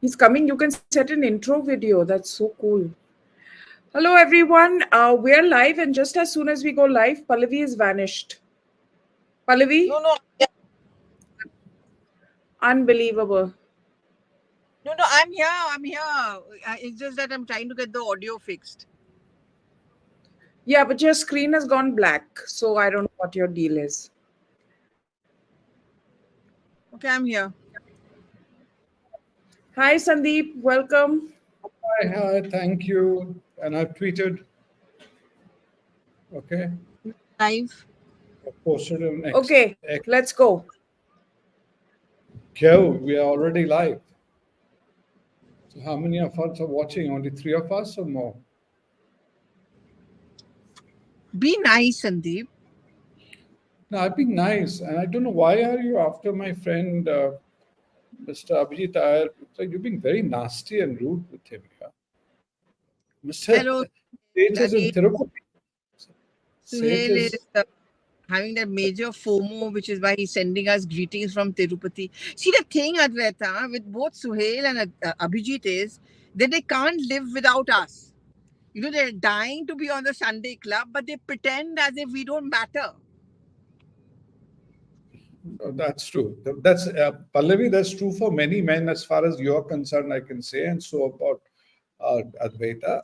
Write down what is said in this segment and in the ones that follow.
He's coming. You can set an intro video. That's so cool. Hello, everyone. We're live, and just as soon as we go live, Pallavi is vanished. Pallavi, No, no, yeah, unbelievable. no, no. I'm here. I'm here. It's just that I'm trying to get the audio fixed. Yeah, but your screen has gone black, so I don't know what your deal is. Okay, I'm here. Hi, Sandeep. Welcome. Hi, thank you. And I've tweeted, okay, Live. I posted an Okay, let's go. Go, we are already live. So how many of us are watching? Only three of us or more? Be nice, Sandeep. No, I've been nice. And I don't know why are you after my friend Mr. Abhijit Iyer? It's like you're being very nasty and rude with him. Yeah? Mr. Hello, Sage is in again. Tirupati. Sage Suhail is is having that major FOMO, which is why he's sending us greetings from Tirupati. See, the thing, Advaita, with both Suhail and Abhijit is that they can't live without us. You know, they're dying to be on the Sunday club, but they pretend as if we don't matter. That's true. That's Pallavi. That's true for many men, as far as you're concerned. I can say, and so about Advaita,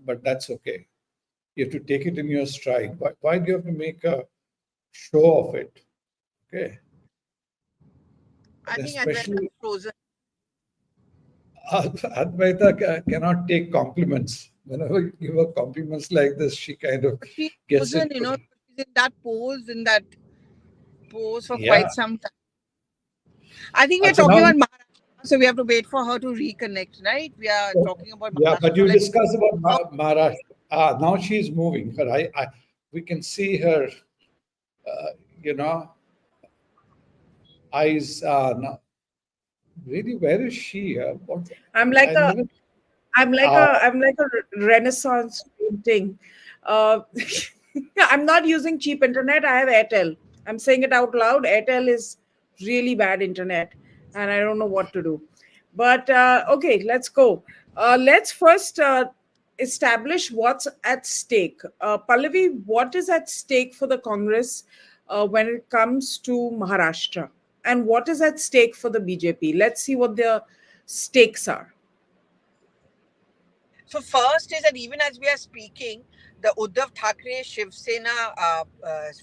but that's okay. You have to take it in your stride. Why do you have to make a show of it? Okay, I and think Advaita especially is frozen. Advaita cannot take compliments. Whenever you give her compliments like this, she kind of She's gets frozen, into. she's in that pose for Yeah. quite some time. I think we're So talking now, about Maharashtra, so we have to wait for her to reconnect, right? We are talking about yeah, but Maharashtra. you Like, discuss about how, Maharashtra. Now she's moving. We can see her, you know, eyes. Now, really, where is she? I'm like I a, never. I'm like Uh, a, I'm like a Renaissance painting. Uh, I'm not using cheap internet. I have Airtel. I'm saying it out loud. Airtel is really bad internet, and I don't know what to do. But okay, let's go. Let's first establish what's at stake. Pallavi, what is at stake for the Congress when it comes to Maharashtra, and what is at stake for the BJP? Let's see what their stakes are. so first is that even as we are speaking, the Uddhav Thackeray Shiv Sena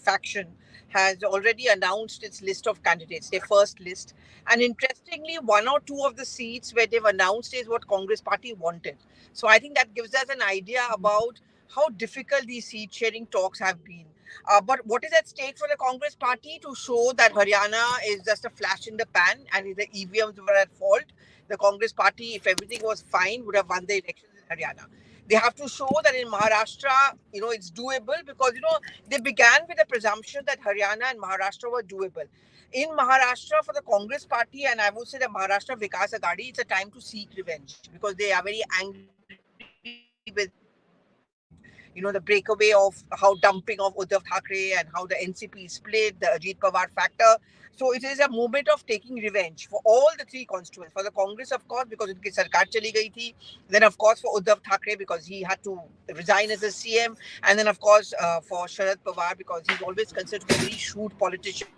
faction has already announced its list of candidates, their first list. And interestingly, one or two of the seats where they've announced is what Congress party wanted. So I think that gives us an idea about how difficult these seat sharing talks have been. But what is at stake for the Congress party to show that Haryana is just a flash in the pan and the EVMs were at fault? The Congress party, if everything was fine, would have won the elections in Haryana. They have to show that in Maharashtra, it's doable because, they began with a presumption that Haryana and Maharashtra were doable. In Maharashtra, for the Congress party, and I would say the Maharashtra Vikas Aghadi, it's a time to seek revenge because they are very angry with, the breakaway of how dumping of Uddhav Thackeray and how the NCP split, the Ajit Pawar factor. So it is a moment of taking revenge for all the three constituents. For the Congress, of course, because unki sarkar chali gayi thi. Then, of course, for Uddhav Thackeray because he had to resign as a CM. And then, of course, for Sharad Pawar because he's always considered to be a very shrewd politician.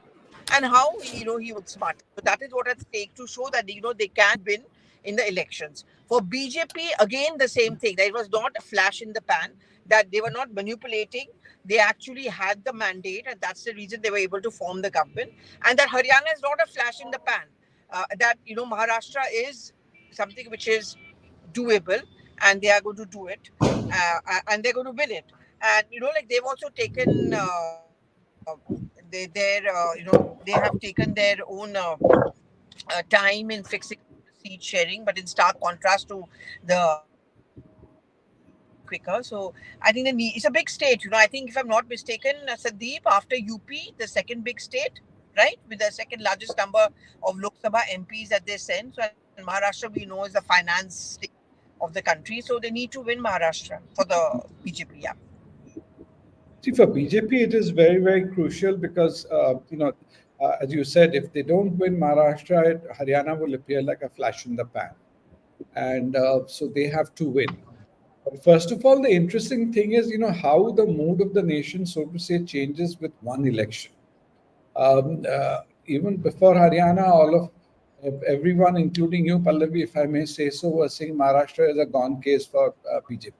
And how, he would smart. So that is what at stake to show that, they can win in the elections. For BJP, again, the same thing. That it was not a flash in the pan, that they were not manipulating. They actually had the mandate, and that's the reason they were able to form the government. And that Haryana is not a flash in the pan. That, Maharashtra is something which is doable, and they are going to do it, and they're going to win it. And, like they've also taken they have taken their own time in fixing the seat sharing, but in stark contrast to the BJP, who did it much quicker. So I think it's a big state. I think if I'm not mistaken, Sandeep, after UP, the second big state, right, with the second largest number of Lok Sabha MPs that they send. So and Maharashtra, we know, is the finance state of the country. So they need to win Maharashtra for the BJP. Yeah. See, for BJP, it is very, very crucial because, as you said, if they don't win Maharashtra, Haryana will appear like a flash in the pan. and so they have to win. But first of all, the interesting thing is, how the mood of the nation, so to say, changes with one election. Even before Haryana, all of everyone, including you, Pallavi, if I may say so, was saying Maharashtra is a gone case for BJP.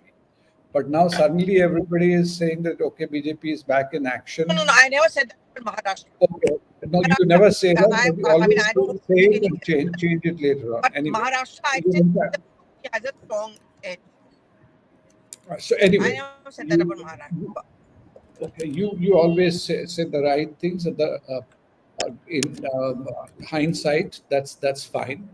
But now suddenly everybody is saying that okay, BJP is back in No, no, action. no. I never said that about Maharashtra. Okay, no, you Maharashtra. never say that, but you I mean, always I don't say take it any and change it later on. but Anyway, Maharashtra, I even still in think that- that he has a strong edge. so I anyway, never said that about you, Maharashtra. okay, you always say the right things at the in hindsight. That's fine.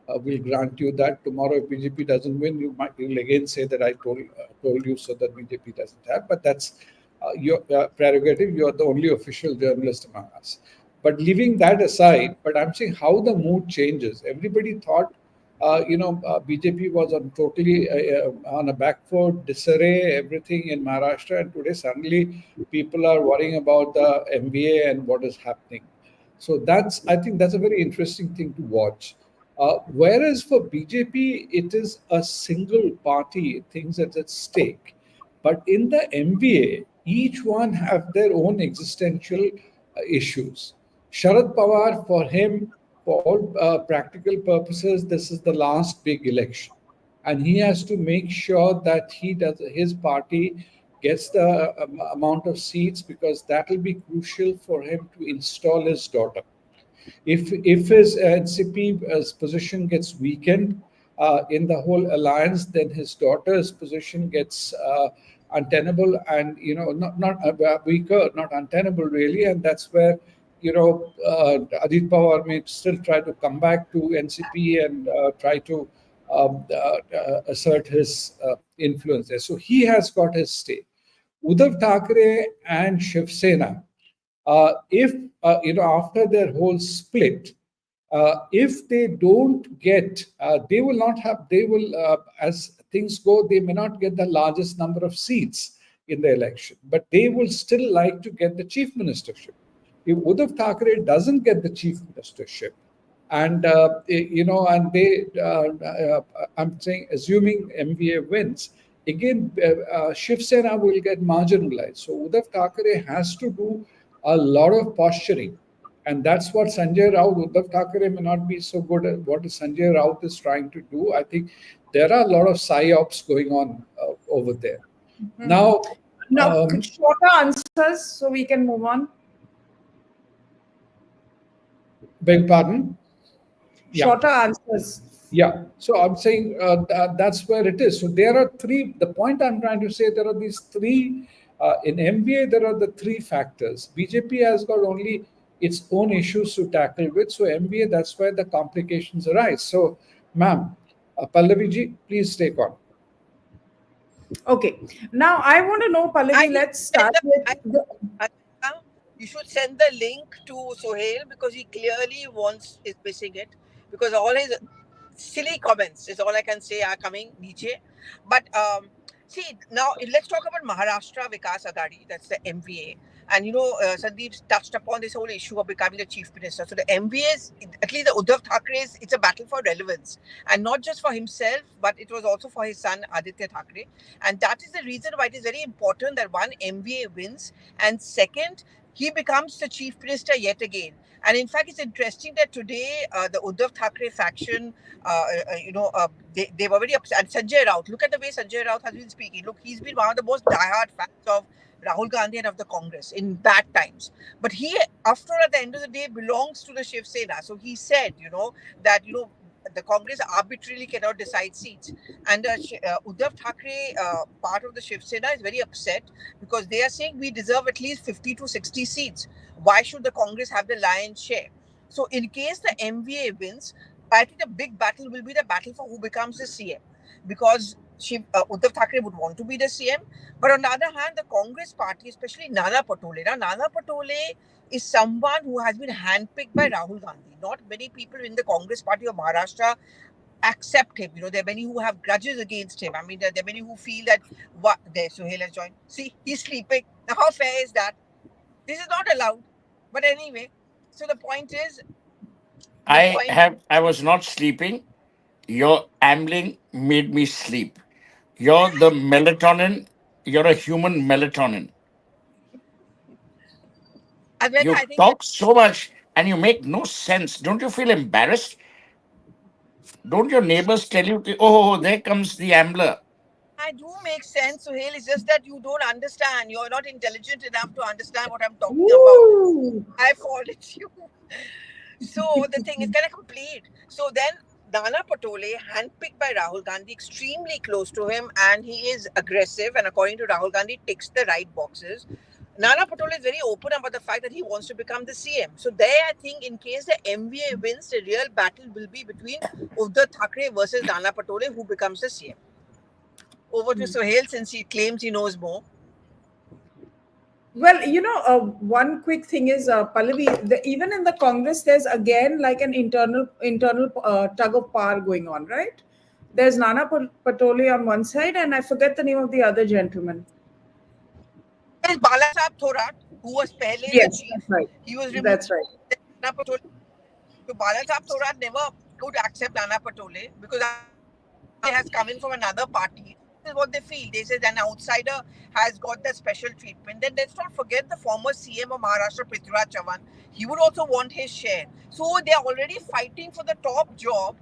We'll grant you that. Tomorrow, if BJP doesn't win, you'll again say that I told you so that BJP doesn't have. But that's your prerogative. You are the only official journalist among us. But leaving that aside, but I'm saying how the mood changes. Everybody thought BJP was on totally on a back foot, disarray, everything in Maharashtra, and today suddenly people are worrying about the MBA and what is happening. So I think that's a very interesting thing to watch. Whereas for BJP, it is a single party, things that's at stake. But in the MBA, each one have their own existential issues. Sharad Pawar, for him, for all practical purposes, this is the last big election, and he has to make sure that his party gets the amount of seats because that will be crucial for him to install his daughter. If his NCP position gets weakened in the whole alliance, then his daughter's position gets untenable, and not weaker, not untenable really, and that's where Ajit Pawar may still try to come back to NCP and try to assert his influence there. So he has got his stake. Uddhav Thackeray and Shiv Sena, if after their whole split, if they don't get, they will not have, they will, as things go, they may not get the largest number of seats in the election, but they will still like to get the chief ministership. If Uddhav Thackeray doesn't get the chief ministership, and and I'm saying, assuming MVA wins, again, Shiv Sena will get marginalized. So Uddhav Thackeray has to do a lot of posturing, and that's what Sanjay Raut, Uddhav Thackeray may not be so good at what Sanjay Raut is trying to do. I think there are a lot of psyops going on over there. Now, Now, um, shorter answers so we can move on. beg pardon? Yeah. Shorter answers. Yeah, so I'm saying that's where it is. So there are three. The point I'm trying to say, there are these three in MBA. There are the three factors. BJP has got only its own issues to tackle with. So MBA, that's where the complications arise. So, ma'am, Pallavi ji, please take on. Okay. Now, I want to know, I Pallavi, think let's start with the. Anushka, you should send the link to Sohail because he clearly wants is missing it because all his silly comments is all I can say are coming niche. But see now let's talk about Maharashtra Vikas Aghadi. That's the MVA. And Sandeep touched upon this whole issue of becoming the chief minister. So the MVA is, at least the Uddhav Thackeray's, it's a battle for relevance, and not just for himself, but it was also for his son Aditya Thackeray. And that is the reason why it is very important that one, MVA wins, and second, he becomes the chief minister yet again. And in fact, it's interesting that today the Uddhav Thackeray faction, they were very upset. And Sanjay Raut, look at the way Sanjay Raut has been speaking. Look, he's been one of the most diehard fans of Rahul Gandhi and of the Congress in bad times. But he, after all, at the end of the day, belongs to the Shiv Sena. So he said, that, the Congress arbitrarily cannot decide seats. And Uddhav Thackeray, part of the Shiv Sena, is very upset because they are saying we deserve at least 50 to 60 seats. Why should the Congress have the lion's share? So, in case the MVA wins, I think the big battle will be the battle for who becomes the CM because Uddhav Thackeray would want to be the CM. But on the other hand, the Congress party, especially Nana Patole, Nana Patole is someone who has been handpicked by Rahul Gandhi. Not many people in the Congress party of Maharashtra accept him. There are many who have grudges against him. I mean, there are many who feel that what there. Suhail has joined. See, he's sleeping. Now, how fair is that? This is not allowed. But anyway, so the point is, I was not sleeping. Your ambling made me sleep. You're the melatonin. You're a human melatonin. Advaita, I You think talk so much and you make no sense. Don't you feel embarrassed? Don't your neighbors tell you, oh, there comes the ambler? I do make sense, Suhail. It's just that you don't understand. You're not intelligent enough to understand what I'm talking about. Ooh. I followed you. So the thing is kind of complete. So then Nana Patole, handpicked by Rahul Gandhi, extremely close to him, and he is aggressive. And according to Rahul Gandhi, ticks the right boxes. Nana Patole is very open about the fact that he wants to become the CM. So there, I think, in case the MVA wins, the real battle will be between Uddhav Thackeray versus Nana Patole, who becomes the CM. Over to Sohail since he claims he knows more. Well, one quick thing is, Pallavi, even in the Congress, there's again like an internal tug of power going on, right? There's Nana Patole on one side, and I forget the name of the other gentleman. There's Bala Sahib Thorat, who was pehle the Yes, chief. that's right. He was removed. That's right. Then Nana Patole. So Bala Sahib Thorat never could accept Nana Patole because Nana Patole has come in from another party. This is what they feel. They say an outsider has got that special treatment. Then let's not forget the former CM of Maharashtra, Prithviraj Chavan. He would also want his share. So they're already fighting for the top job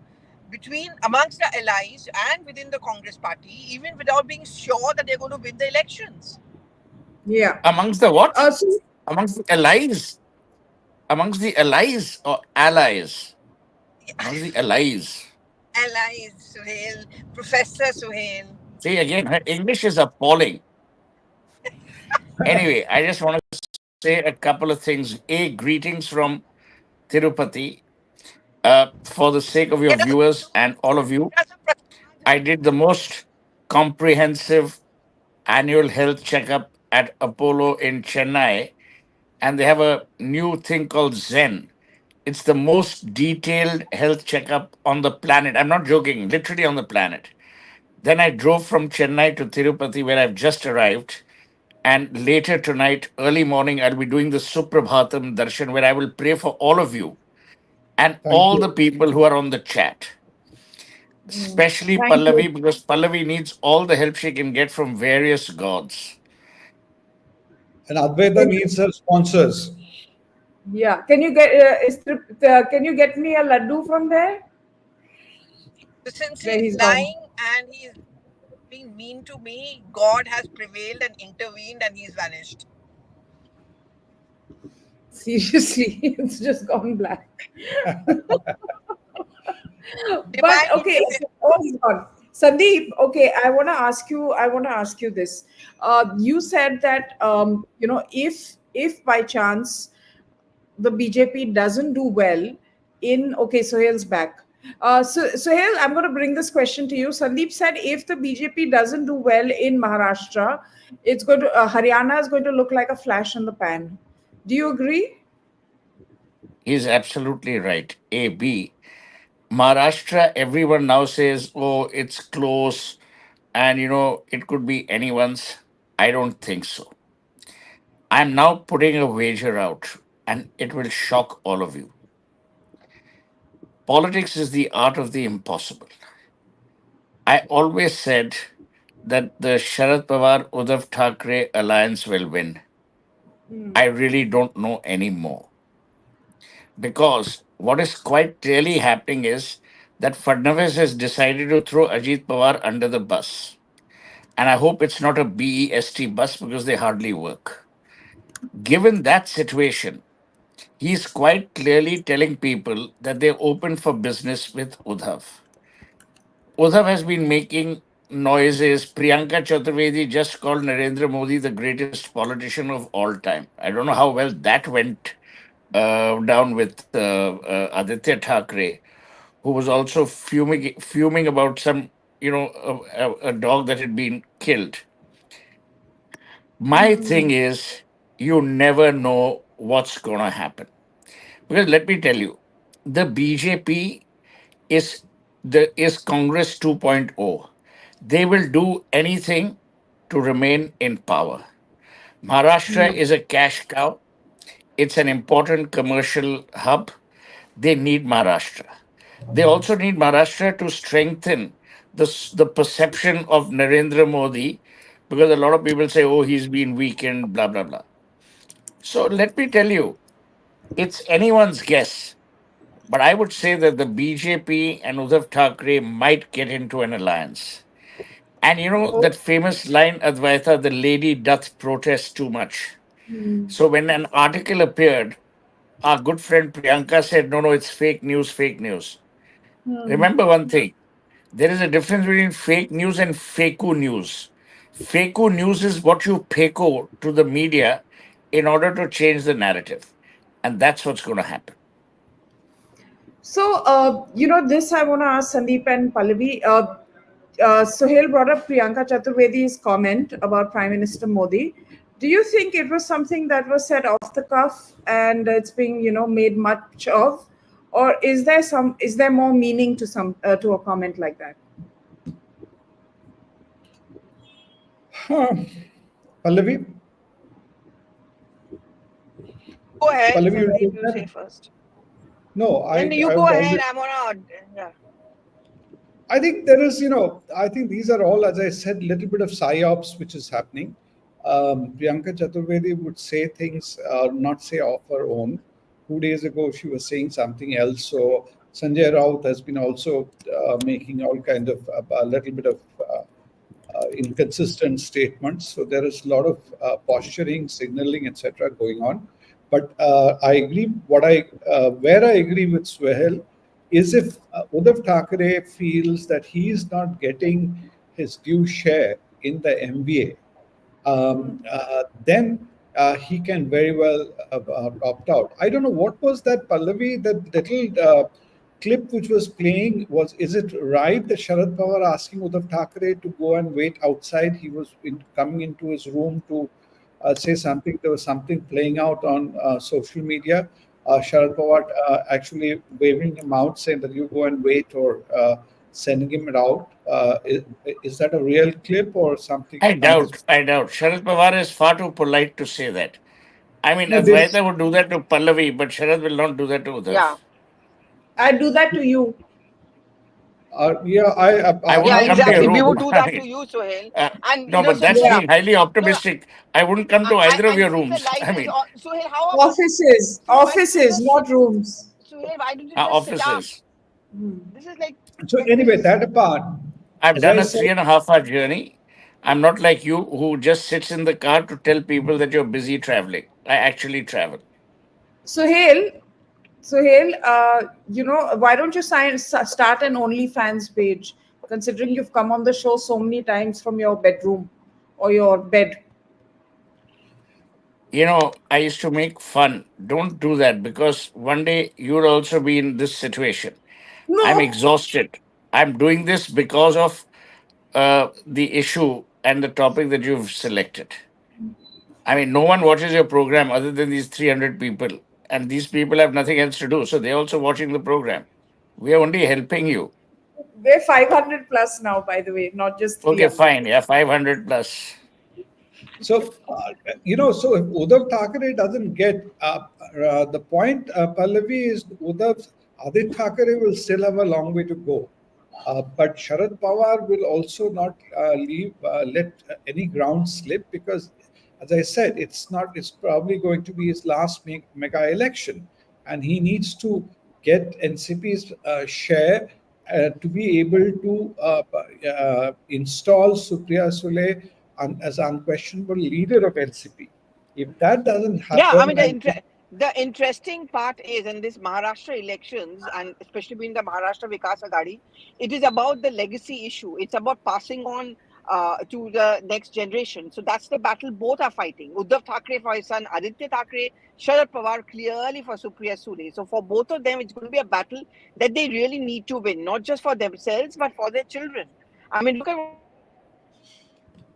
between amongst the allies and within the Congress party, even without being sure that they're going to win the elections. Yeah. Amongst the what? So Amongst the allies. Amongst the allies or allies? Amongst the allies. Allies, Suhail, Professor Suhail. See, again, her English is appalling. Anyway, I just want to say a couple of things. A, greetings from Tirupati. For the sake of your Get us a viewers Prasad. and all of you, Get us a Prasad. I did the most comprehensive annual health checkup at Apollo in Chennai, and they have a new thing called Zen. It's the most detailed health checkup on the planet. I'm not joking, literally on the planet. Then I drove from Chennai to Tirupati, where I've just arrived. And later tonight, early morning, I'll be doing the Suprabhatam Darshan, where I will pray for all of you and Thank all you. the people who are on the chat, especially thank you. Pallavi, because Pallavi needs all the help she can get from various gods. And Advaita Can you, needs her sponsors. yeah, can you get me a laddu from there? So since Where he's he's gone. lying and he's being mean to me, God has prevailed and intervened and he's vanished. Seriously, it's just gone black. But Divine okay, intervention. oh my God. Sandeep, okay, I want to ask you this. You said that if by chance the BJP doesn't do well in, okay, Sohail's back. So Sohail, I'm going to bring this question to you. Sandeep said if the BJP doesn't do well in Maharashtra, it's going to Haryana is going to look like a flash in the pan. Do you agree? He's absolutely right. A, B. Maharashtra, everyone now says, oh, it's close and, it could be anyone's. I don't think so. I'm now putting a wager out and it will shock all of you. Politics is the art of the impossible. I always said that the Sharad Pawar Uddhav Thackeray alliance will win. I really don't know anymore because what is quite clearly happening is that Fadnavis has decided to throw Ajit Pawar under the bus. And I hope it's not a BEST bus because they hardly work. Given that situation, he's quite clearly telling people that they're open for business with Uddhav. Uddhav has been making noises. Priyanka Chaturvedi just called Narendra Modi the greatest politician of all time. I don't know how well that went down with Aditya Thackeray, who was also fuming about some, a dog that had been killed. My thing is, you never know what's going to happen. Because let me tell you, the BJP is is Congress 2.0. They will do anything to remain in power. Maharashtra is a cash cow. It's an important commercial hub. They need Maharashtra. They also need Maharashtra to strengthen the perception of Narendra Modi, because a lot of people say, oh, he's been weakened, blah, blah, blah. So let me tell you, it's anyone's guess. But I would say that the BJP and Uddhav Thackeray might get into an alliance. And you know Oh, that famous line, Advaita, the lady doth protest too much. hmm. So when an article appeared, our good friend Priyanka said, no, no, it's fake news, fake news. Hmm. Remember one thing, there is a difference between fake news and faku news. Faku news is what you payco to the media in order to change the narrative. And that's what's going to happen. So, this I want to ask Sandeep and Pallavi. Sohail brought up Priyanka Chaturvedi's comment about Prime Minister Modi. Do you think it was something that was said off the cuff and it's being, made much of, or is there more meaning to to a comment like that? Pallavi, Go ahead, Pallavi, you Sandeep. take You say that? first. No, Then you go I've ahead. always. I'm on a. Yeah. I think there is, I think these are all, as I said, little bit of psyops which is happening. Priyanka Chaturvedi would say things, not say off her own. 2 days ago, she was saying something else. So Sanjay Raut has been also making all kind of a little bit of inconsistent statements. So there is a lot of posturing, signaling, etc., going on. But I agree. Where I agree with Swahel is if Uddhav Thackeray feels that he is not getting his due share in the MBA, then he can very well opt out. I don't know what was that, Pallavi, that little clip which was playing. Is it right that Sharad Pawar asking Uddhav Thackeray to go and wait outside? He was coming into his room to say something. There was something playing out on social media. Sharad Pawar actually waving him out, saying that you go and wait, or sending him out. Is that a real clip or something I from his? doubt, I doubt. Sharad Pawar is far too polite to say that. I mean, No, this. Advaita would do that to Pallavi, but Sharad will not do that to Uddhav. Yeah. I do that to you. Yeah, I Yeah. wouldn't I'm come to your Exactly. sorry. We room. would do I that to mean, you, Sohail. uh, And no, but so that's Yeah. yeah. being highly No. optimistic. I wouldn't come to either of And your see, the rooms. light I is mean, on. Sohail, how about Offices, Sohail? Why don't you offices, just sit? not rooms. Sohail, why don't you our just sit up? offices. This is like So anyway, this. that apart, I've as done I a said, 3.5 hour journey. I'm not like you who just sits in the car to tell people that you're busy traveling. I actually travel. Sohail, Sohail, why don't you start an OnlyFans page? Considering you've come on the show so many times from your bedroom or your bed. You know, I used to make fun. Don't do that, because one day you'll also be in this situation. I'm No, exhausted. I'm doing this because of the issue and the topic that you've selected. I mean, no one watches your program other than these 300 people. And these people have nothing else to do. So they're also watching the program. We are only helping you. we're 500 plus now, by the way, not just Okay, 300. fine. Yeah, 500 plus. so so if Uddhav Thackeray doesn't get the point, Pallavi, is Adit Thackeray will still have a long way to go. But Sharad Pawar will also not let any ground slip, because, as I said, it's not. It's probably going to be his last mega election, and he needs to get NCP's share to be able to install Supriya Sule as unquestionable leader of NCP. If that doesn't Yeah, I happen, mean then the interesting part is in this Maharashtra elections, and especially being the Maharashtra Vikas Aghadi, it is about the legacy issue. It's about passing on to the next generation. So that's the battle both are fighting. Uddhav Thackeray for his son Aditya Thackeray, Sharad Pawar clearly for Supriya Sule. So for both of them, it's going to be a battle that they really need to win, not just for themselves but for their children. I mean, look at what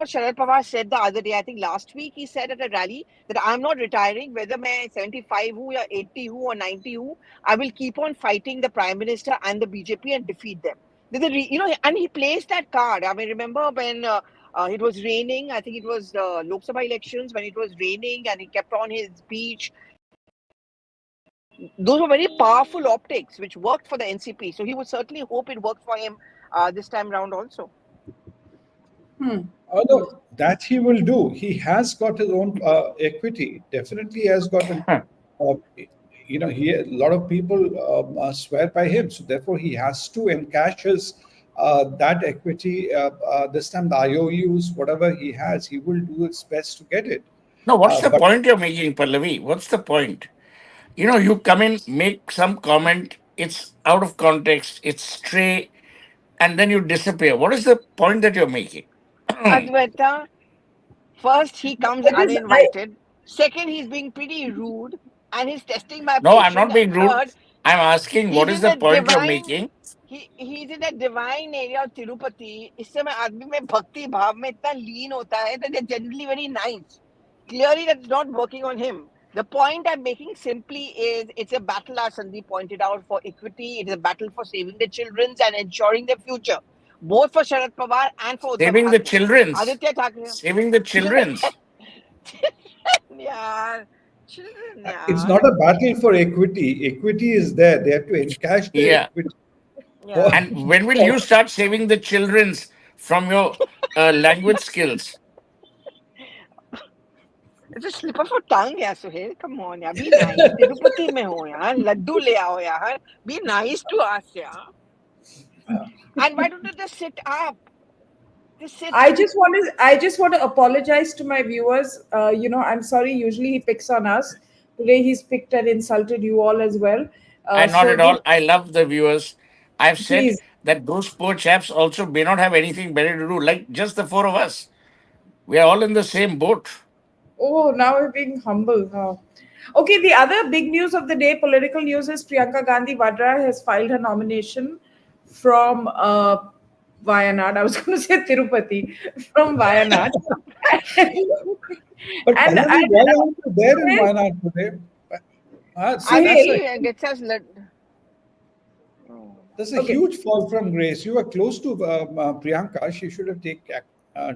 Sharad Pawar said the other day. I think last week he said at a rally that I'm not retiring, whether मैं 75 हूँ या 80 हूँ or 90 हूँ, I will keep on fighting the Prime Minister and the BJP and defeat them. And he plays that card. I mean, remember when it was raining? I think it was Lok Sabha elections when it was raining, and he kept on his speech. He said, "Maharashtra is my home. Those were very powerful optics which worked for the NCP. So he would certainly hope it worked for him this time round also. Although that he will do, he has got his own equity. Definitely, he has got an. Uh, a lot of people swear by him, so therefore he has to encash his that equity. This time, the IOUs, whatever he has, he will do his best to get it. No, what's the But point you're making, Pallavi? What's the point? You come in, make some comment, it's out of context, it's stray, and then you disappear. What is the point that you're making? Advaita, first he comes It is I. uninvited. Second, he's being pretty rude and he's testing my No, I'm patience. not And being rude. third, I'm asking what he's is in the the point you're divine making? he's in that divine area of Tirupati. इस समय आदमी में भक्ति भाव में इतना लीन होता है that they're generally very nice. Clearly, that's not working on him. The point I'm making simply is it's a battle, as Sandeep pointed out, for equity. It is a battle for saving the children's and ensuring their future, both for Sharad Pawar and for Uddhav Saving the Thackeray. children's. Aditya Thackeray, Saving the children, children's. yaar, children, it's yaar, not a battle for equity. Equity is there. They have to encash their Yeah. equity. For, yeah. And when will you start saving the children's from your language skills? It's a slip of a tongue, yaar, Suhail. Come on, yaar. Be nice. Tirupati mein ho, yaar. Laddu le aao, yaar. Be nice to us, yaar. And why don't you just sit up? Just sit. I just want to apologize to my viewers. I'm sorry. Usually he picks on us. Today he's picked and insulted you all as well. And not So at again, all. I love the viewers. I've said please. that those poor chaps also may not have anything better to do, like just the four of us. We are all in the same boat. Oh, now we're being humble. Oh. Okay, the other big news of the day, political news, is Priyanka Gandhi Vadra has filed her nomination from Wayanad. I was going to say Tirupati, from Wayanad. but and Pallavi, and why aren't you there in Wayanad today? See, that's Suhail, a Aditi gets us. Oh. That's a okay. huge fall from grace. You were close to Priyanka. She should have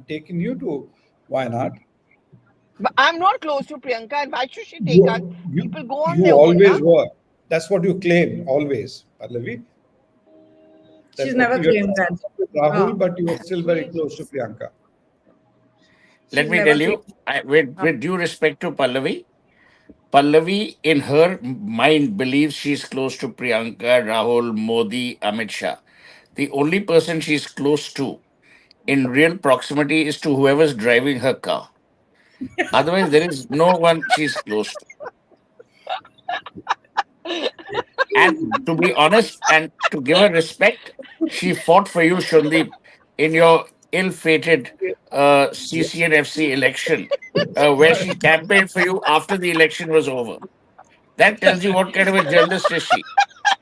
taken you to Wayanad. But I'm not close to Priyanka, and why should she take us? You, you, People go on you their own, na? always were. That's what you claim, always, Pallavi. She's That never okay, you're claimed that. with Rahul, Oh, but you were still very Sweet. close to Priyanka. Let she's me never tell claimed. you, with due respect to Pallavi, Pallavi in her mind believes she's close to Priyanka, Rahul, Modi, Amit Shah. The only person she's close to in real proximity is to whoever's driving her car. Otherwise, there is no one she's close to. And to be honest and to give her respect, she fought for you, Shundeep, in your ill fated CCNFC election, where she campaigned for you after the election was over. That tells you what kind of a journalist is she.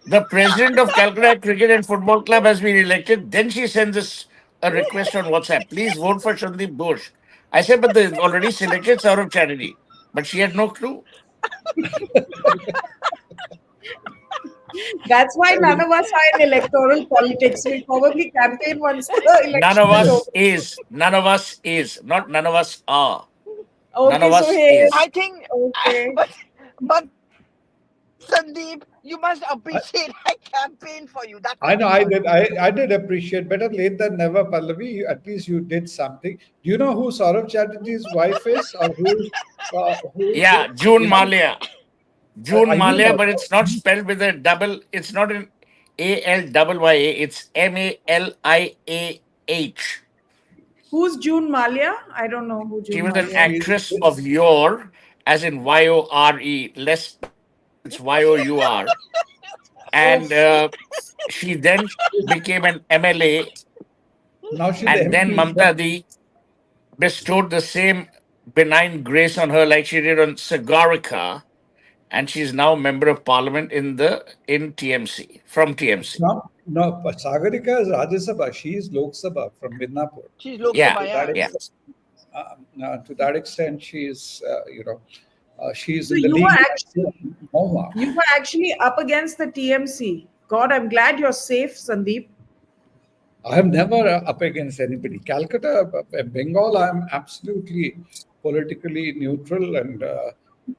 The president of Calcutta Cricket and Football Club has been elected. Then she sends us a request on WhatsApp. Please vote for Shundeep Ghosh. I said, but they already selected Saurabh Chatterjee. But she had no clue. That's why none of us are in electoral politics. We'll probably campaign once the None election of is over. us is. None of us is. Not none of us are. None Okay, of so us here, is. I think, okay. but Sandeep, you must appreciate I campaigned for you. That I much know is I did. certain. I did appreciate. Better late than never, Pallavi. At least you did something. Do you know who Saurabh Chatterjee's wife is, or who Yeah, June you know? Malia. June Are you Malia, not? but it's not spelled with a double. It's not an ALYYA. It's MALIAH. Who's June Malia? I don't know who She June was an Malia is. She's actress of yore, as in YORE, less spelled, it's YOUR. Oh, And she then became an MLA, now she's the and then MP. Mamta Di bestowed the same benign grace on her like she did on Sagarika, and she's now a member of parliament in TMC, from TMC. No, but Sagarika is Rajya Sabha. She is Lok Sabha from Midnapur. She's Lok Yeah, Sabha, To that yeah. yeah. extent, to that extent, she is, she is so in the you were league. actually Mohma. you were actually up against the TMC. God, I'm glad you're safe, Sandeep. I have never up against anybody. Calcutta, Bengal, I'm absolutely politically neutral, and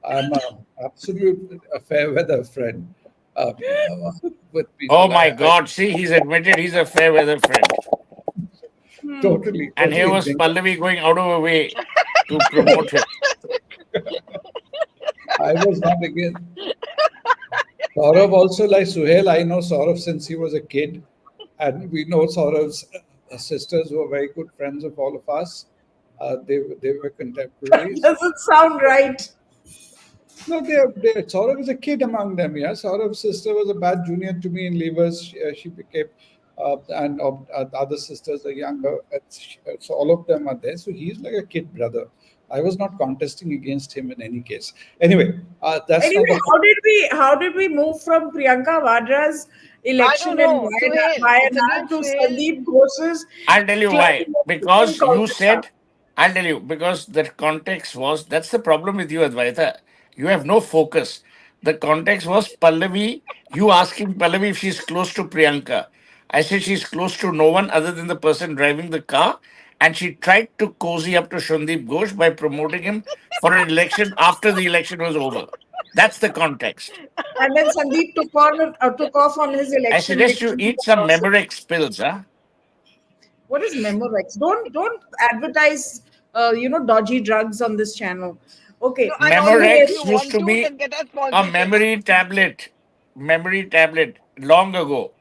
I'm a absolute a fair weather friend uh, uh, with Oh people. my I God. See, he's admitted he's a fair weather friend. Hmm. totally, And here totally was think Pallavi going out of her way to promote him. I was not against. Saurav also, like Suhail, I know Saurav since he was a kid, and we know Saurav's sisters were very good friends of all of us. They were contemporaries. Doesn't sound right. No, Saurav was a kid among them. Yeah, Saurav's sister was a bad junior to me in Levers. She became, and the other sisters are younger. So all of them are there. So he's like a kid brother. I was not contesting against him in any case. Anyway, that's not Anyway, the point. how did we move from Priyanka Vadra's I don't election in know. Suhail, it's again Wayanad to Suhail. Sandeep Ghosh's I'll tell you why. claiming in Because you Kolkata? said, I'll tell you, because the context was, that's the problem with you, Advaita. You have no focus. The context was Pallavi, you asking Pallavi if she's close to Priyanka. I said she's close to no one other than the person driving the car. And she tried to cozy up to Shandip Ghosh by promoting him for an election after the election was over. That's the context. And then Sandeep took off on his I election suggest you victory. eat some Memorex pills, huh? What is Memorex? Don't advertise dodgy drugs on this channel. No, Okay. I always, if Anyway, you Memorex used want to to, be then get us a sponsorship. memory tablet long ago.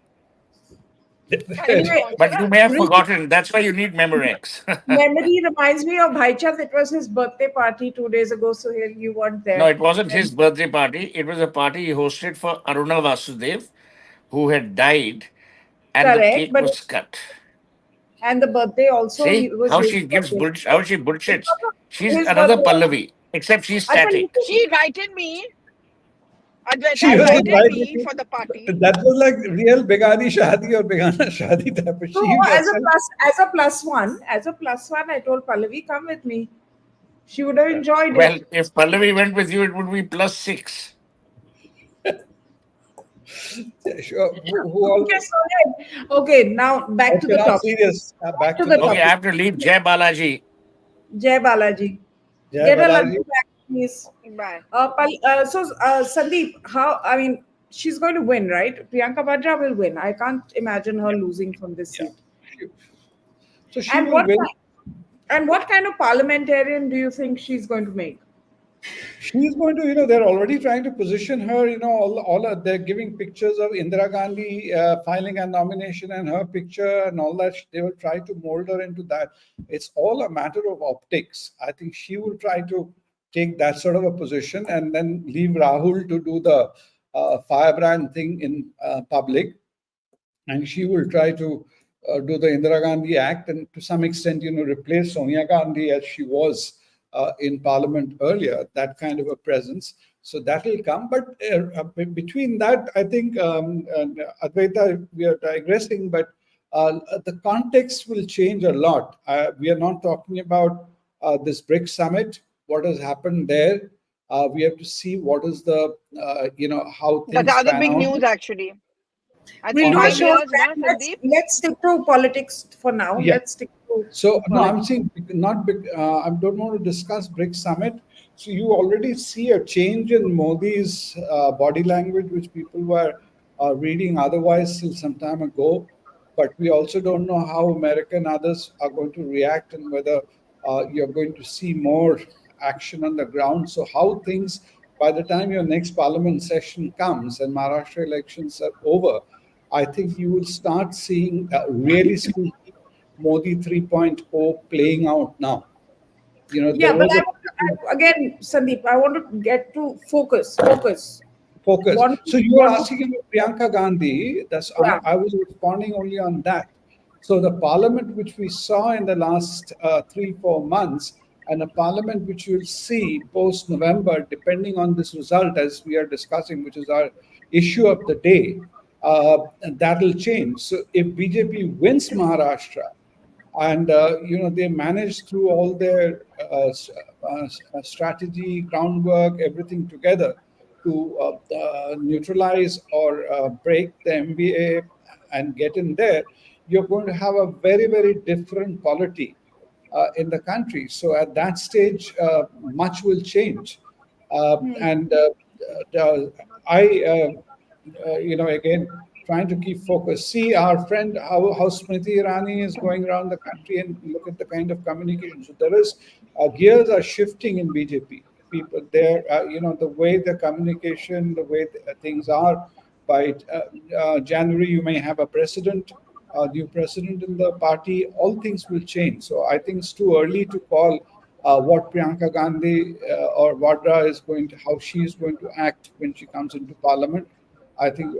Can you anyway, sponsor But you us? may have re- forgotten. That's why you need Memorex. memory reminds me of Bhaichand. It was his birthday party 2 days ago, so here you weren't No, there. it wasn't his And birthday party. It was a party he hosted for Aruna Vasudev, who had died, and the correct, cake but was cut. and the birthday also See was how his she gives birthday. bullshit, how she It's bullshits. not She's his another birthday. Pallavi, except she's Acha, static. She invited me. Advaita She I was like invited invited me to. for the party. That was like real Begani Shadi or Begana Shadi type. But no she herself. as a plus one, I told Pallavi, come with me. She would have enjoyed Well, it. if Pallavi went with you, it would be +6. Yeah, sure. Who all? Okay, so okay, now back to Okay, the now topic. serious. Back Back to to the the Okay, I topic. have to leave. Jai Balaji. Jai Balaji. Jai Get a Balaji. laddu back, please. Bye. Sandeep, how? I mean, she's going to win, right? Priyanka Vadra will win. I can't imagine her Yeah, losing from this yeah. seat. She- So she And will win. what kind of parliamentarian do you think she's going to make? She's going to, they're already trying to position her, they're giving pictures of Indira Gandhi filing a nomination and her picture and all that. They will try to mold her into that. It's all a matter of optics. I think she will try to take that sort of a position and then leave Rahul to do the firebrand thing in public, and she will try to do the Indira Gandhi Act and to some extent, replace Sonia Gandhi as she was in Parliament earlier. That kind of a presence. So that will come. But between that, I think Advaita, we are digressing, but the context will change a lot. We are not talking about this BRICS summit. What has happened there? We have to see what is the how That's the things other pan big out news, actually. I We'll think do a on the. 5 show on years, that. na, Sandeep? Let's stick to politics for now. Yeah. Let's stick to So no, I'm politics. saying not big. I don't want to discuss BRICS summit. So you already see a change in Modi's body language, which people were reading otherwise till some time ago. But we also don't know how America and others are going to react and whether you're going to see more action on the ground. So how things by the time your next parliament session comes and Maharashtra elections are over, I think you will start seeing really speaking Modi 3.0 playing out now. Yeah, There but was a again, Sandeep, I want to get to focus. Focus. focus. Want So you are want asking about Priyanka Gandhi. That's yeah. I was responding only on that. So the parliament which we saw in the last 3 4 months, and a parliament which you'll see post November, depending on this result as we are discussing, which is our issue of the day, that will change. So if BJP wins Maharashtra, and they managed through all their strategy, groundwork, everything together to neutralize or break the MBA and get in there. You're going to have a very, very different polity in the country. So at that stage, much will change. And I, again, trying to keep focus. See our friend, how Smriti Irani is going around the country and look at the kind of communication. So there is, gears are shifting in BJP. People there, the way the communication, the way things are. By January, you may have a president, new president in the party. All things will change. So I think it's too early to call what Priyanka Gandhi or Vadra is going to, how she is going to act when she comes into parliament. I think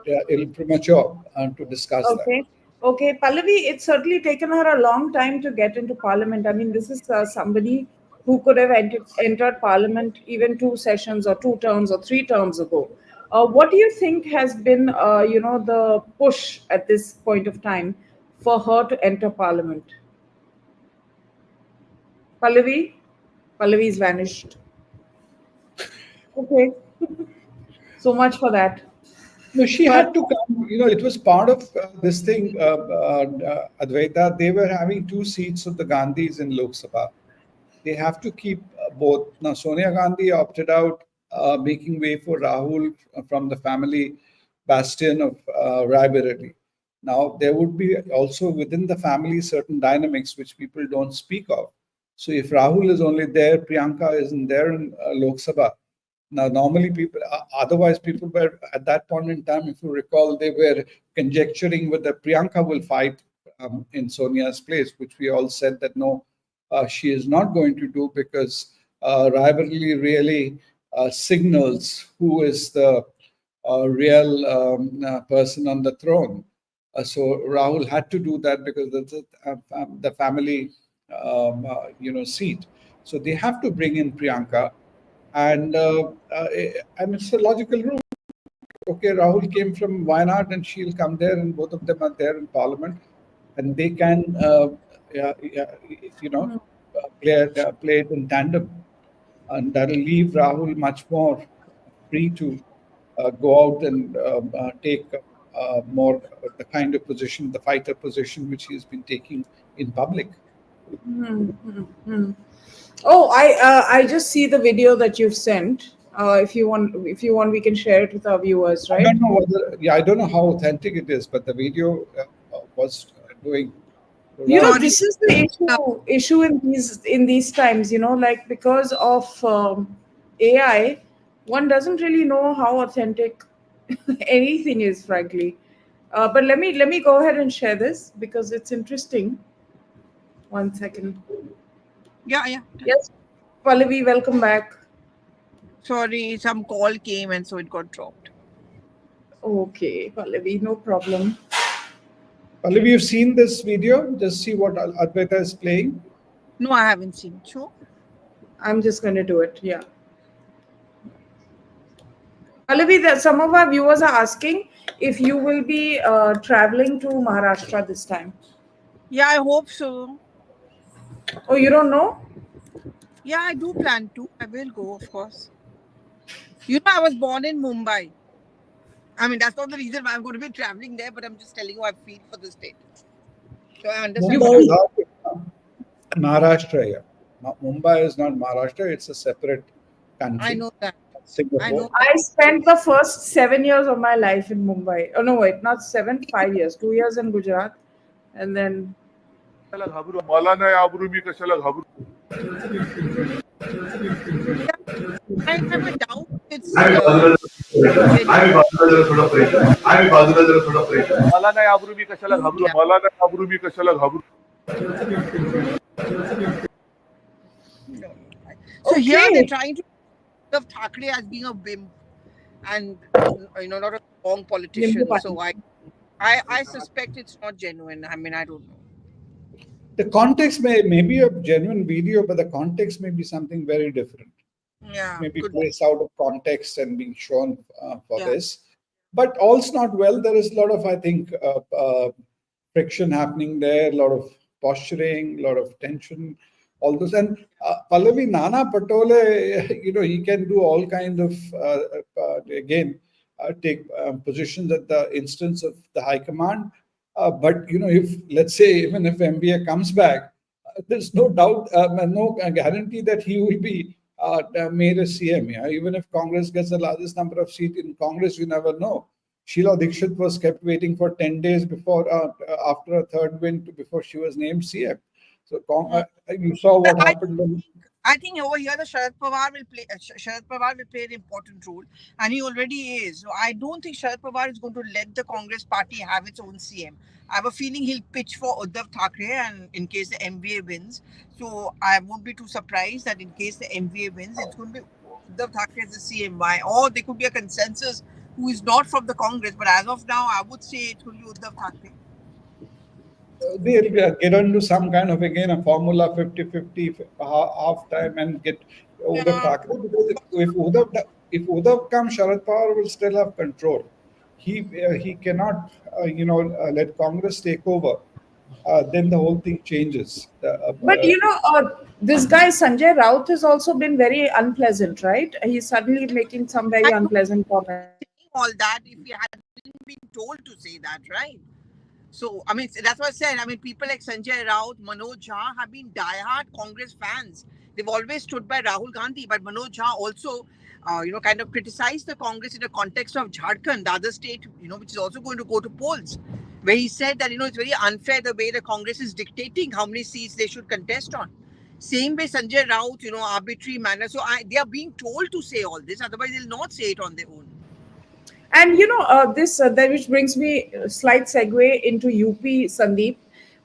it'll premature to discuss that. Okay. Okay, Pallavi, it's certainly taken her a long time to get into parliament. I mean, this is somebody who could have entered parliament even two sessions or two terms or three terms ago. What do you think has been, the push at this point of time for her to enter parliament? Pallavi? Pallavi's vanished. Okay, so much for that. No, she But had to come. It was part of this thing, Advaita. They were having two seats of the Gandhis in Lok Sabha. They have to keep both. Now, Sonia Gandhi opted out, making way for Rahul from the family bastion of Raebareli. Now, there would be also within the family certain dynamics which people don't speak of. So, if Rahul is only there, Priyanka isn't there in Lok Sabha. Now, normally people, otherwise people were at that point in time, if you recall, they were conjecturing whether Priyanka will fight in Sonia's place, which we all said that no, she is not going to do because Raebareli really signals who is the real person on the throne. So Rahul had to do that because that's the family, seat. So they have to bring in Priyanka, and it's a logical route. Okay, Rahul came from Wayanad, and she'll come there, and both of them are there in Parliament, and they can, yeah, yeah, you know, play it in tandem, and that'll leave Rahul much more free to go out and take more the kind of position, the fighter position, which he's been taking in public. oh, I just see the video that you've sent. If you want, we can share it with our viewers, I right? don't know whether, yeah, I don't know how authentic it is, but the video was doing rounds. Sorry. This is the issue in these times. Like because of AI, one doesn't really know how authentic anything is, frankly. But let me go ahead and share this because it's interesting. One second. Yeah. Yes, Pallavi, welcome back. Sorry, some call came and so it got dropped. Okay, Pallavi, no problem. Pallavi, you've seen this video? Just see what Advaita is playing. No, I haven't seen. Sure. I'm just going to do it. Yeah. Pallavi, some of our viewers are asking if you will be traveling to Maharashtra this time. Yeah, I hope so. Oh, you don't know? Yeah, I do plan to. I will go, of course. I was born in Mumbai. I mean, that's not the reason why I'm going to be traveling there, but I'm just telling you how I feel for the state. So I understand. Mumbai is not Maharashtra. Yeah. Mumbai is not Maharashtra. It's a separate country. I know that. Singapore. I know. I spent the first 7 years of my life in Mumbai. Oh, no, wait, not 7, 5 years. 2 years in Gujarat. And then. मला नाही आबरू मी कशाला घाबरू I have a doubt. It's मला नाही आबरू मी कशाला घाबरू मला नाही आबरू मी कशाला घाबरू So here Okay. they're trying to of Thackeray as being a wimp and not a strong politician. So I suspect it's not genuine. I mean, I don't know. The context may be a genuine video, but the context may be something very different. Yeah. Maybe could placed out of context and being shown for Yeah. this. But all's not well. There is a lot of, I think, friction happening there, a lot of posturing, a lot of tension, all those. And Pallavi, Nana Patole, he can do all kind of, again, take positions at the instance of the High Command. But, if, let's say, even if MBA comes back, there's no doubt, no guarantee that he will be made a CM. Yeah? Even if Congress gets the largest number of seats in Congress, you never know. Sheila Dikshit was kept waiting for 10 days before, after a third win, before she was named CM. So you saw what happened when. I think over here the Sharad Pawar will play an important role, and he already is. So I don't think Sharad Pawar is going to let the Congress party have its own CM. I have a feeling he'll pitch for Uddhav Thackeray, and in case the MVA wins, so I won't be too surprised that in case the MVA wins, it's going to be Uddhav Thackeray as the CM. Why? Or there could be a consensus who is not from the Congress, but as of now, I would say it will be Uddhav Thackeray. They'll get into some kind of, again, a formula 50-50 half time and get Uddhav Thackeray. Because if Uddhav comes, Sharad Pawar will still have control. He cannot let Congress take over. Then the whole thing changes. But this guy Sanjay Raut has also been very unpleasant, right? He's suddenly making some very unpleasant comments. All that if he hadn't been told to say that, right? So, I mean, that's what I said. I mean, people like Sanjay Raut, Manoj Jha have been diehard Congress fans. They've always stood by Rahul Gandhi, but Manoj Jha also, kind of criticized the Congress in the context of Jharkhand, the other state, which is also going to go to polls, where he said that, it's very unfair the way the Congress is dictating how many seats they should contest on. Same way Sanjay Raut, arbitrary manner. So they are being told to say all this, otherwise they'll not say it on their own. And this that which brings me a slight segue into UP, Sandeep,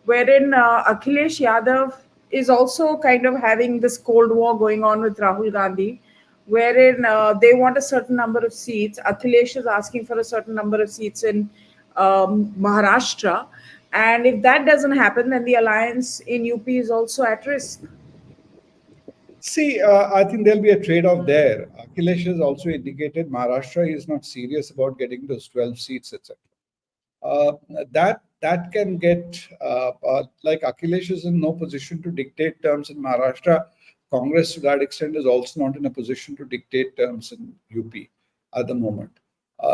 wherein Akhilesh Yadav is also kind of having this cold war going on with Rahul Gandhi, wherein they want a certain number of seats. Akhilesh is asking for a certain number of seats in Maharashtra, and if that doesn't happen, then the alliance in UP is also at risk. See, I think there'll be a trade-off there. Akhilesh has also indicated Maharashtra is not serious about getting those 12 seats, etc. That can get, like Akhilesh is in no position to dictate terms in Maharashtra. Congress, to that extent, is also not in a position to dictate terms in UP at the moment.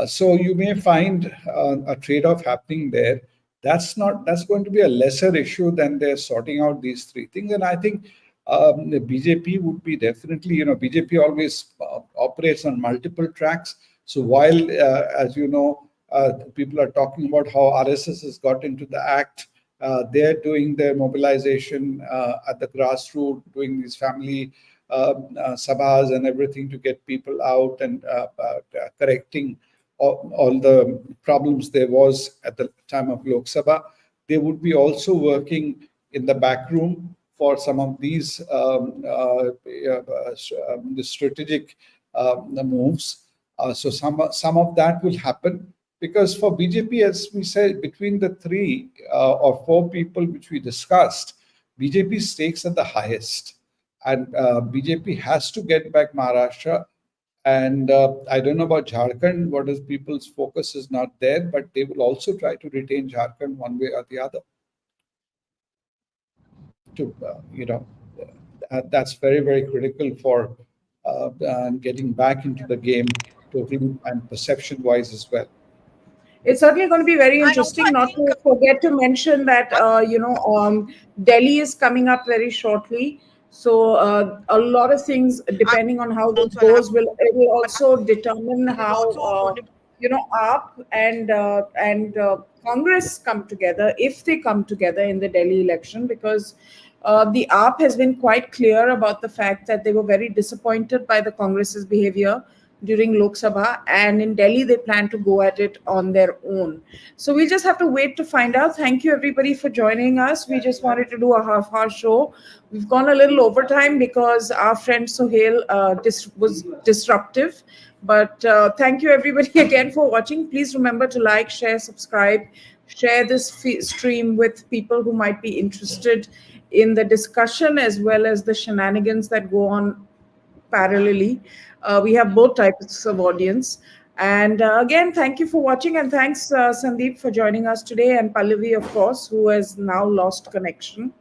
So you may find a trade-off happening there. That's going to be a lesser issue than they're sorting out these three things. And I think the BJP would be definitely, BJP always operates on multiple tracks. So while, as you know, people are talking about how RSS has got into the act, they're doing their mobilization at the grassroots, doing these family sabhas and everything to get people out and correcting all the problems there was at the time of Lok Sabha. They would be also working in the back room for some of these the strategic moves. So some of that will happen, because for BJP, as we said, between the three or four people which we discussed, BJP stakes are the highest, and BJP has to get back Maharashtra. And I don't know about Jharkhand. What is people's focus is not there, but they will also try to retain Jharkhand one way or the other. That's very, very critical for getting back into the game totally and perception-wise as well. It's certainly going to be very interesting. Not to forget to mention that Delhi is coming up very shortly. So a lot of things, depending on how this goes, will also determine how AAP and Congress come together, if they come together in the Delhi election, because the AAP has been quite clear about the fact that they were very disappointed by the Congress's behavior during Lok Sabha, and in Delhi they plan to go at it on their own. So we'll just have to wait to find out. Thank you everybody for joining us. We just wanted to do a half-hour show. We've gone a little overtime because our friend Sohail was disruptive. But thank you everybody again for watching. Please remember to like, share, subscribe, share this stream with people who might be interested in the discussion as well as the shenanigans that go on parallelly. We have both types of audience. And again, thank you for watching, and thanks Sandeep for joining us today, and Pallavi, of course, who has now lost connection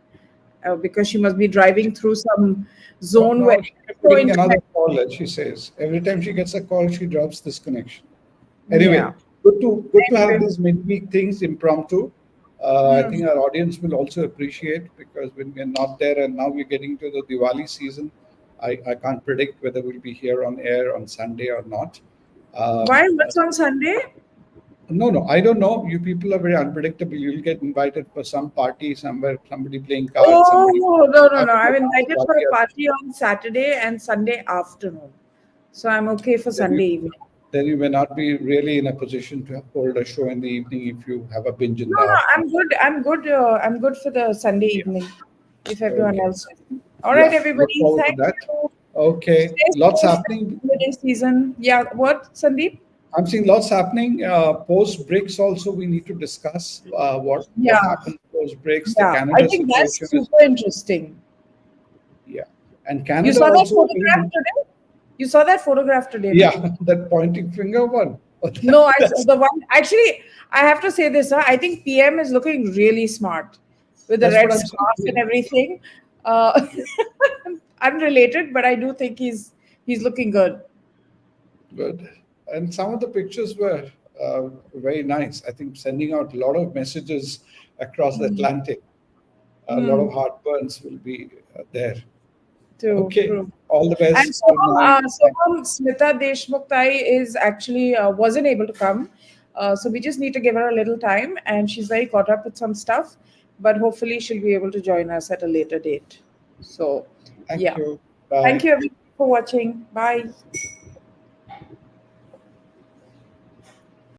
because she must be driving through some zone where getting another call, as she says. Every time she gets a call, she drops this connection. Anyway, good to have these midweek things impromptu. I think our audience will also appreciate, because when we're not there and now we're getting to the Diwali season, I can't predict whether we'll be here on air on Sunday or not. Why? What's on Sunday? No, I don't know. You people are very unpredictable. You'll get invited for some party somewhere, somebody playing cards, somebody Oh, no. having a I'm dance invited for party. a party on Saturday and Sunday afternoon. So I'm okay for Then you, Sunday evening. then you may not be really in a position to hold a show in the evening if you have a binge in No, the afternoon. I'm good. I'm good. I'm good for the Sunday Yeah. evening if everyone Okay. else is. All right, Yeah. Look everybody. forward to Thank that. you. Okay. Stay Lots safe. happening. Holiday season. Yeah. What, Sandeep? I'm seeing lots happening. Post breaks also we need to discuss what Yeah. happened post breaks. The Yeah. I Canada think that's situation is super interesting. yeah, and You Canada saw that also photograph today? You saw that photograph today, no? yeah, that pointing finger one. No, I saw That's the one. Actually, I have to say this. Huh? I think PM is looking really smart with the that's red what I'm scarf and saying. everything. Uh, unrelated, but I do think he's looking good. Good. And some of the pictures were very nice. I think sending out a lot of messages across the Atlantic. A lot of Hmm. heartburns will be there. True, Okay. true. All the And best. Good Soham, night. Smita Deshmukh is actually wasn't able to come, so we just need to give her a little time, and she's very caught up with some stuff, but hopefully she'll be able to join us at a later date. So, Thank yeah. you. Thank Bye. you everyone for watching. Bye.